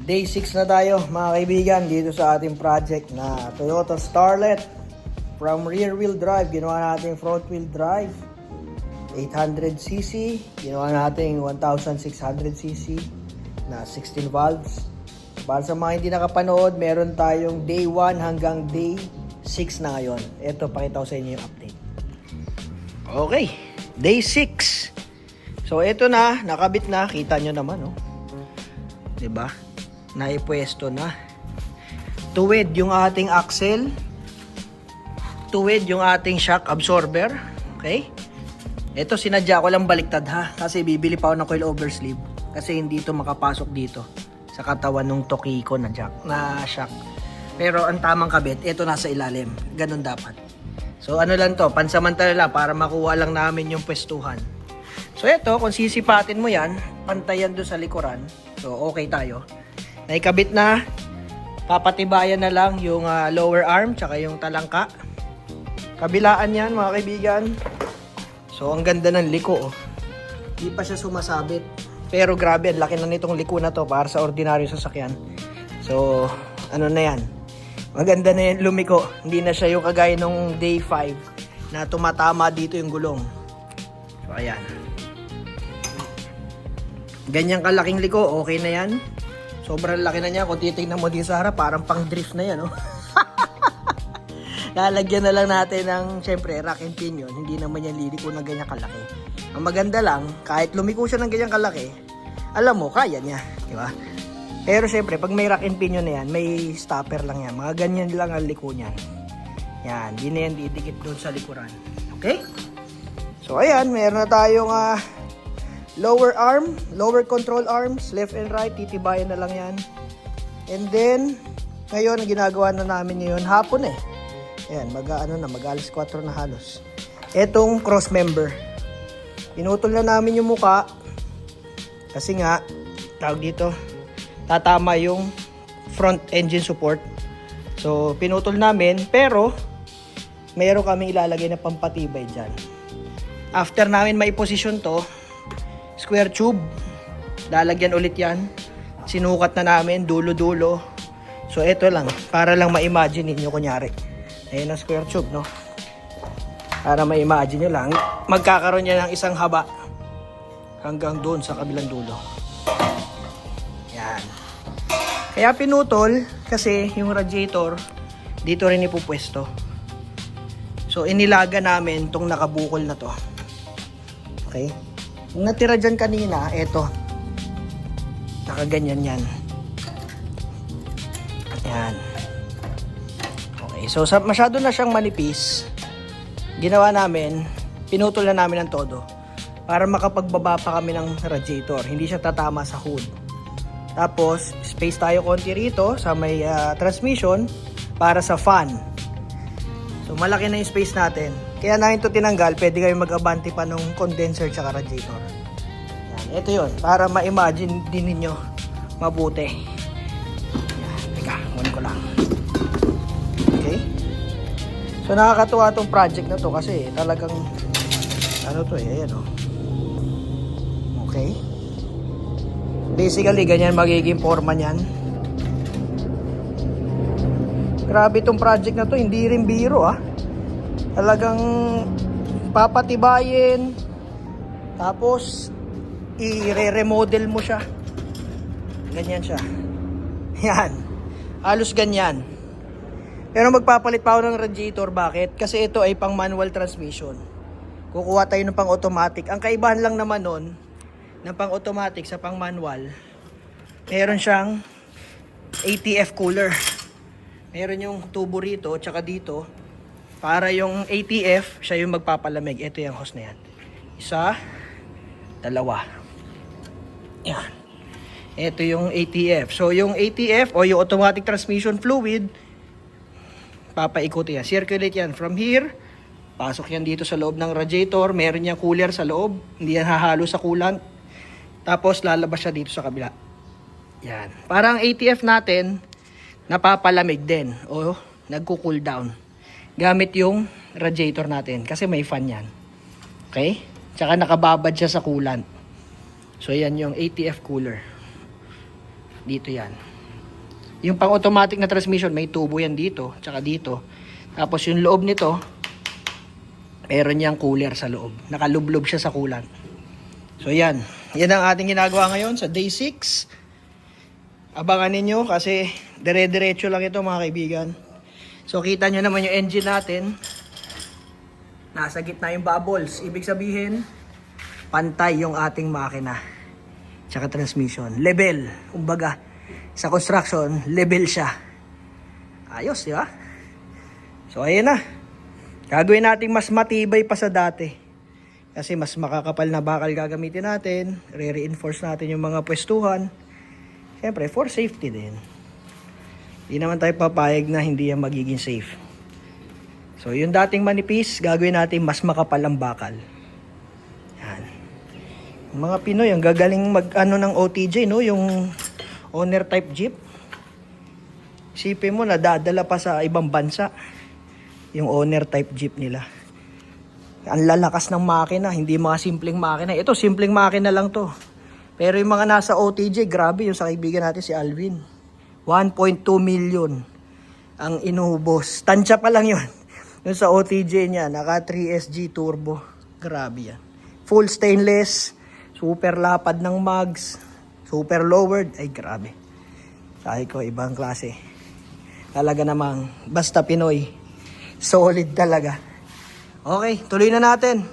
Day 6 na tayo mga kaibigan dito sa ating project na Toyota Starlet. From rear wheel drive, ginawa natin front wheel drive 800cc, ginawa natin 1600cc na 16 valves. Para sa mga hindi nakapanood, meron tayong day 1 hanggang day 6 na ngayon. Ito, pakita ko sa inyo yung update. Okay, day 6. So ito na, nakabit na, kita nyo naman, oh. 'Di ba? Naipwesto na. Tuwid yung ating axle. Tuwid yung ating shock absorber. Okay? Ito sinadya ko lang baliktad ha. Kasi bibili pa ako ng coil over sleeve. Kasi hindi ito makapasok dito sa katawan ng Tokiko na shock. Pero ang tamang kabit, ito nasa ilalim. Ganun dapat. So ano lang to, pansamantala lang para makuha lang namin yung pwestuhan. So ito, kung sisipatin mo yan, pantayan doon sa likuran. So okay tayo. Naikabit na, papatibayan na lang yung lower arm tsaka yung talangka. Kabilaan yan mga kaibigan. So ang ganda ng liko, oh. Di pa siya sumasabit. Pero grabe, laki na nitong liko na to para sa ordinaryo sasakyan. So ano na yan, maganda na yan lumiko. Hindi na siya yung kagaya nung day 5 na tumatama dito yung gulong. So ayan, ganyang kalaking liko, okay na yan. Sobrang laki na niya. Kung titignan mo din sa harap, parang pang drift na yan, no? Lalagyan na lang natin ng, syempre, rack and pinion. Hindi naman yan liliko na ganyan kalaki. Ang maganda lang, kahit lumiko siya ng ganyan kalaki, alam mo, kaya niya, di ba? Pero syempre, pag may rack and pinion na yan, may stopper lang yan. Mga ganyan lang ang liko niyan. Yan, di na yan didikit doon sa likuran. Okay? So, ayan, meron na tayong lower arm, lower control arms, left and right, titibayan na lang yan. And then, ngayon, ginagawa na namin ngayon, hapon eh. Ayan, mag-alas 4 na halos. Etong cross member. Pinutol na namin yung muka. Kasi nga, tawag dito, tatama yung front engine support. So, pinutol namin, pero, mayroon kami ilalagay na pampatibay dyan. After namin maiposisyon to, square tube, lalagyan ulit yan. Sinukat na namin dulo-dulo. So ito lang, para lang ma-imagine niyo kunyari. Ayun ang square tube, no? Para ma-imagine niyo lang, magkakaroon niya ng isang haba hanggang doon sa kabilang dulo. Yan. Kaya pinutol kasi yung radiator dito rin ipupwesto. So inilaga namin tong nakabukol na to. Okay? Yung natira dyan kanina, eto. Nakaganyan yan. Ayan. Okay, so masyado na siyang manipis. Ginawa namin, pinutol na namin ng todo. Para makapagbaba pa kami ng radiator. Hindi siya tatama sa hood. Tapos, space tayo konti rito sa may transmission para sa fan. So malaki na yung space natin. Kaya namin ito tinanggal, pwede kayo mag-abante pa ng condenser tsaka radiator. Yan, ito yun, para ma-imagine din ninyo mabuti. Yan, teka, kunin ko lang. Okay? So nakakatuwa itong project na to kasi talagang, ano to eh, ayan o. Okay? Basically, ganyan magiging forma niyan. Grabe itong project na to, hindi rin biro ah. Talagang papatibayin, tapos i-remodel mo siya. Ganyan siya. Yan. Halos ganyan. Pero magpapalit pa ako ng radiator. Bakit? Kasi ito ay pang manual transmission. Kukuha tayo ng pang automatic. Ang kaibahan lang naman nun, ng pang automatic sa pang manual, meron siyang ATF cooler. Meron yung tubo rito, tsaka dito. Para yung ATF, siya yung magpapalamig. Ito yung hose na yan. Isa, dalawa. Yan. Ito yung ATF. So, yung ATF o yung automatic transmission fluid, papaikuti yan. Circulate yan from here. Pasok yan dito sa loob ng radiator. Meron yung cooler sa loob. Hindi yan hahalo sa coolant. Tapos, lalabas siya dito sa kabila. Yan. Parang ATF natin, napapalamig din. O, nagko-cool down. Gamit yung radiator natin kasi may fan yan. Okay? Tsaka nakababad siya sa coolant. So yan yung ATF cooler. Dito yan. Yung pang automatic na transmission, may tubo yan dito, tsaka dito. Tapos yung loob nito, meron niyang cooler sa loob. Nakalublob siya sa coolant. So yan. Yan ang ating ginagawa ngayon sa day 6. Abangan ninyo kasi dire-diretso lang ito mga kaibigan. So kita nyo naman yung engine natin. Nasa gitna yung bubbles. Ibig sabihin, pantay yung ating makina. Tsaka transmission. Level. Kumbaga, sa construction, level siya. Ayos, di ba? So ayan na. Gagawin natin mas matibay pa sa dati. Kasi mas makakapal na bakal gagamitin natin. Re-reinforce natin yung mga pwestuhan. Siyempre, for safety din. Hindi naman tayo papayag na hindi yan magiging safe. So, yung dating manipis, gagawin natin mas makapal ang bakal. Yan. Yung mga Pinoy, ang gagaling mag-ano ng OTJ, no? Yung owner type jeep. Isipin mo, nadadala pa sa ibang bansa. Yung owner type jeep nila. Ang lalakas ng makina, hindi mga simpleng makina. Ito, simpleng makina lang to. Pero yung mga nasa OTJ, grabe yung sa kaibigan natin si Alvin. 1.2 million ang inubos. Tansya pa lang yun. Yung sa OTJ niya, naka 3SG turbo. Grabe yan. Full stainless, super lapad ng mugs, super lowered. Ay, grabe. Sabi ko, ibang klase. Talaga namang, basta Pinoy, solid talaga. Okay, tuloy na natin.